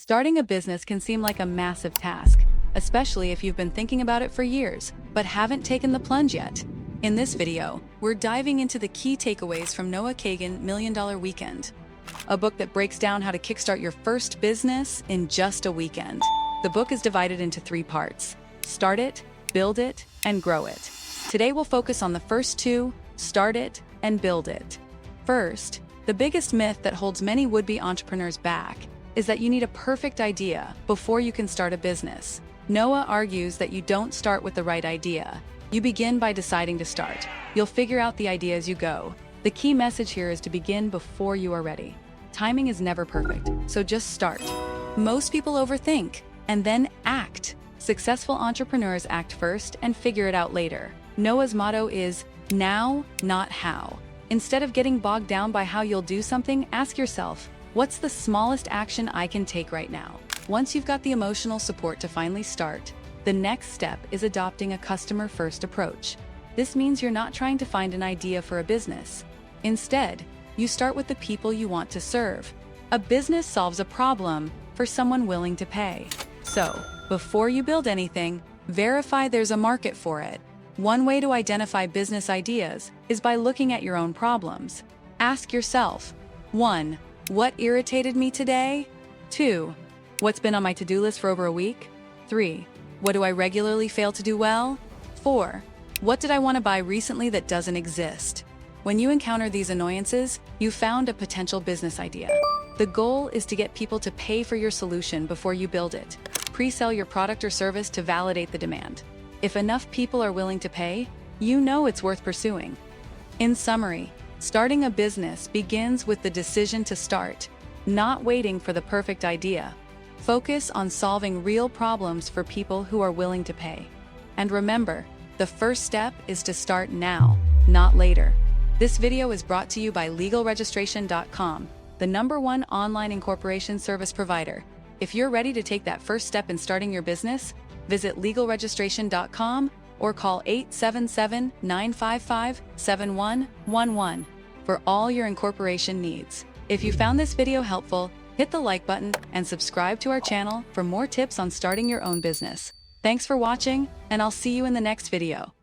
Starting a business can seem like a massive task, especially if you've been thinking about it for years, but haven't taken the plunge yet. In this video, we're diving into the key takeaways from Noah Kagan Million Dollar Weekend, a book that breaks down how to kickstart your first business in just a weekend. The book is divided into 3 parts: start it, build it, and grow it. Today we'll focus on the first 2, start it and build it. First, the biggest myth that holds many would-be entrepreneurs back is that you need a perfect idea before you can start a business. Noah argues that you don't start with the right idea. You begin by deciding to start. You'll figure out the idea as you go. The key message here is to begin before you are ready. Timing is never perfect, so just start. Most people overthink and then act. Successful entrepreneurs act first and figure it out later. Noah's motto is now, not how. Instead of getting bogged down by how you'll do something, ask yourself, what's the smallest action I can take right now? Once you've got the emotional support to finally start, the next step is adopting a customer-first approach. This means you're not trying to find an idea for a business. Instead, you start with the people you want to serve. A business solves a problem for someone willing to pay. So, before you build anything, verify there's a market for it. One way to identify business ideas is by looking at your own problems. Ask yourself, 1. What irritated me today? 2. What's been on my to-do list for over a week? 3. What do I regularly fail to do well? 4. What did I want to buy recently that doesn't exist? When you encounter these annoyances, you found a potential business idea. The goal is to get people to pay for your solution before you build it. Pre-sell your product or service to validate the demand. If enough people are willing to pay, you know it's worth pursuing. In summary, starting a business begins with the decision to start, not waiting for the perfect idea. Focus on solving real problems for people who are willing to pay. And remember, the first step is to start now, not later. This video is brought to you by LegalRegistration.com, the #1 online incorporation service provider. If you're ready to take that first step in starting your business, visit LegalRegistration.com or call 877-955-7111 for all your incorporation needs. If you found this video helpful, hit the like button and subscribe to our channel for more tips on starting your own business. Thanks for watching, and I'll see you in the next video.